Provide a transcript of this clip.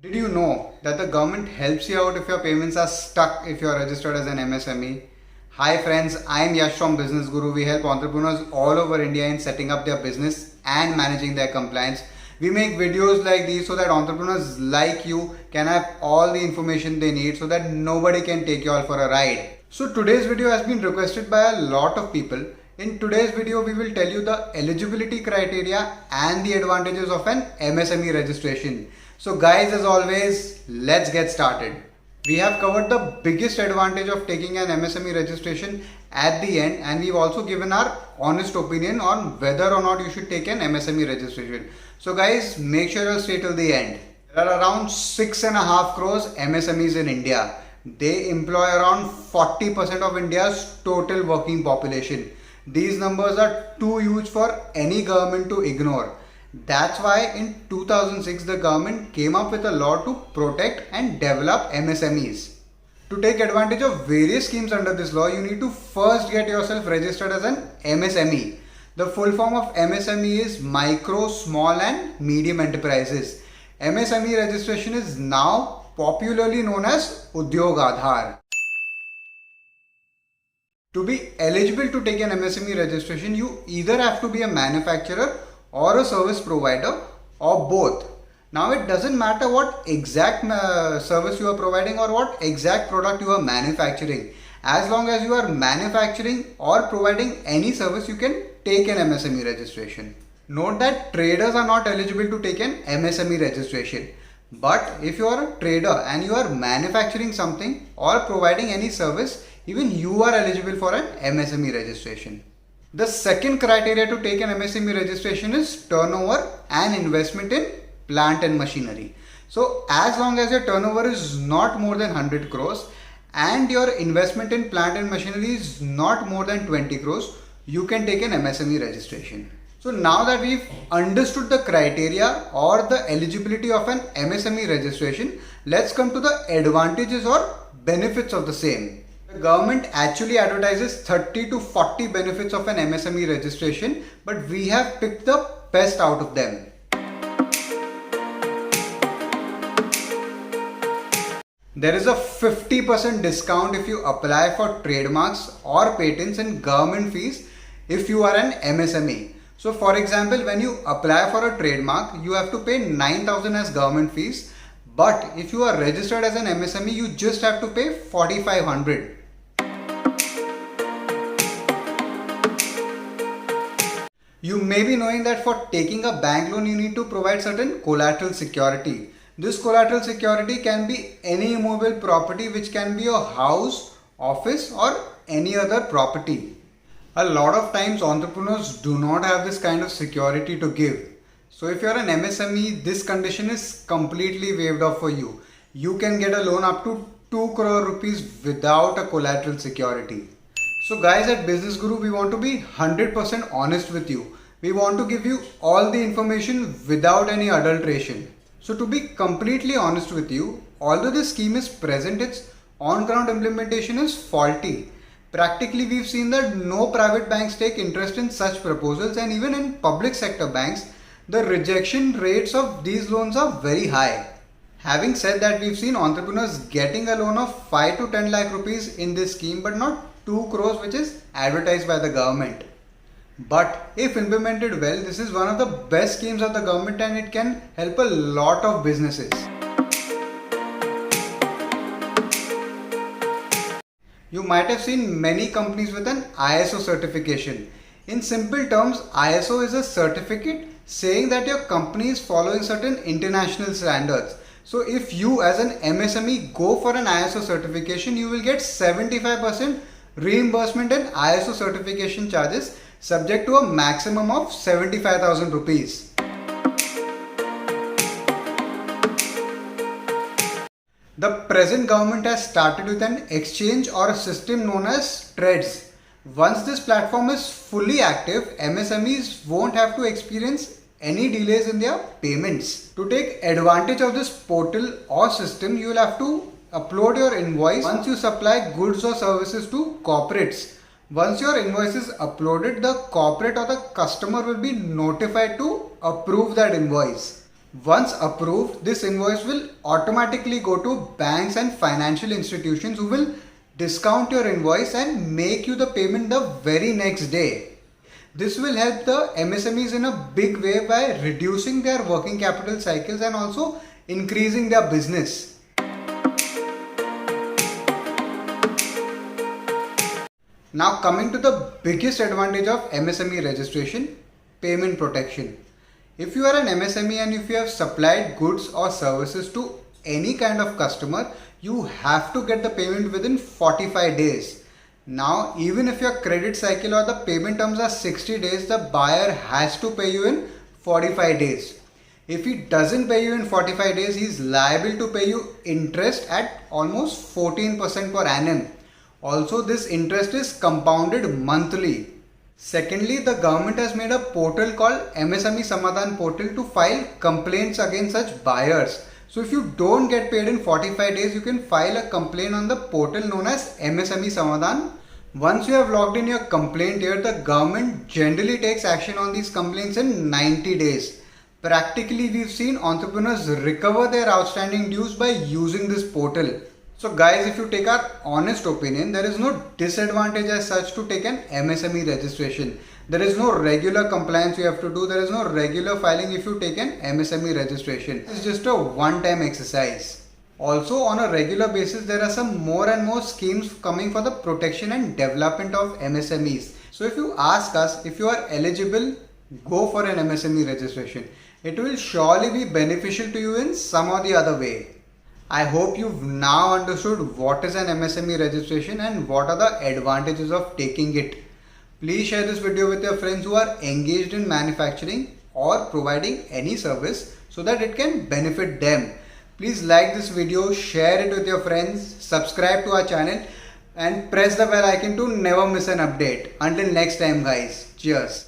Did you know that the government helps you out if your payments are stuck if you are registered as an MSME? Hi friends, I am Yash from Business Guru. We help entrepreneurs all over India in setting up their business and managing their compliance. We make videos like these so that entrepreneurs like you can have all the information they need so that nobody can take you all for a ride. So today's video has been requested by a lot of people. In today's video, we will tell you the eligibility criteria and the advantages of an MSME registration. So guys, as always, let's get started. We have covered the biggest advantage of taking an MSME registration at the end, and we've also given our honest opinion on whether or not you should take an MSME registration. So guys, make sure you stay till the end. There are around 6.5 crores MSMEs in India. They employ around 40% of India's total working population. These numbers are too huge for any government to ignore. That's why in 2006 the government came up with a law to protect and develop MSMEs. To take advantage of various schemes under this law, you need to first get yourself registered as an MSME. The full form of MSME is Micro, Small and Medium Enterprises. MSME registration is now popularly known as Udyog Aadhar. To be eligible to take an MSME registration, you either have to be a manufacturer or a service provider or both. Now it doesn't matter what exact service you are providing or what exact product you are manufacturing. As long as you are manufacturing or providing any service, you can take an MSME registration. Note that traders are not eligible to take an MSME registration. But if you are a trader and you are manufacturing something or providing any service, even you are eligible for an MSME registration. The second criteria to take an MSME registration is turnover and investment in plant and machinery. So as long as your turnover is not more than 100 crores and your investment in plant and machinery is not more than 20 crores, you can take an MSME registration. So now that we've understood the criteria or the eligibility of an MSME registration, let's come to the advantages or benefits of the same. The government actually advertises 30 to 40 benefits of an MSME registration, but we have picked the best out of them. There is a 50% discount if you apply for trademarks or patents and government fees if you are an MSME. So for example, when you apply for a trademark, you have to pay 9,000 as government fees. But if you are registered as an MSME, you just have to pay 4,500. You may be knowing that for taking a bank loan, you need to provide certain collateral security. This collateral security can be any immovable property, which can be your house, office or any other property. A lot of times entrepreneurs do not have this kind of security to give. So if you are an MSME, this condition is completely waived off for you. You can get a loan up to 2 crore rupees without a collateral security. So guys, at Business Guru, we want to be 100% honest with you. We want to give you all the information without any adulteration. So to be completely honest with you, although this scheme is present, its on-ground implementation is faulty. Practically, we've seen that no private banks take interest in such proposals, and even in public sector banks, the rejection rates of these loans are very high. Having said that, we've seen entrepreneurs getting a loan of 5 to 10 lakh rupees in this scheme, but not 2 crores which is advertised by the government. But if implemented well, this is one of the best schemes of the government and it can help a lot of businesses. You might have seen many companies with an ISO certification. In simple terms, ISO is a certificate saying that your company is following certain international standards. So if you as an MSME go for an ISO certification, you will get 75% reimbursement in ISO certification charges, subject to a maximum of 75,000 rupees. The present government has started with an exchange or a system known as TReDS. Once this platform is fully active, MSMEs won't have to experience any delays in their payments. To take advantage of this portal or system, you will have to upload your invoice once you supply goods or services to corporates. Once your invoice is uploaded, the corporate or the customer will be notified to approve that invoice. Once approved, this invoice will automatically go to banks and financial institutions who will discount your invoice and make you the payment the very next day. This will help the MSMEs in a big way by reducing their working capital cycles and also increasing their business. Now coming to the biggest advantage of MSME registration, payment protection. If you are an MSME and if you have supplied goods or services to any kind of customer, you have to get the payment within 45 days. Now, even if your credit cycle or the payment terms are 60 days, the buyer has to pay you in 45 days. If he doesn't pay you in 45 days, he is liable to pay you interest at almost 14% per annum. Also, this interest is compounded monthly. Secondly, the government has made a portal called MSME Samadhan portal to file complaints against such buyers. So if you don't get paid in 45 days, you can file a complaint on the portal known as MSME Samadhan. Once you have logged in your complaint here, the government generally takes action on these complaints in 90 days. Practically, we've seen entrepreneurs recover their outstanding dues by using this portal. So guys, if you take our honest opinion, there is no disadvantage as such to take an MSME registration. There is no regular compliance you have to do. There is no regular filing if you take an MSME registration. It's just a one-time exercise. Also, on a regular basis, there are some more and more schemes coming for the protection and development of MSMEs. So if you ask us if you are eligible, go for an MSME registration. It will surely be beneficial to you in some or the other way. I hope you've now understood what is an MSME registration and what are the advantages of taking it. Please share this video with your friends who are engaged in manufacturing or providing any service so that it can benefit them. Please like this video, share it with your friends, subscribe to our channel and press the bell icon to never miss an update. Until next time guys, cheers.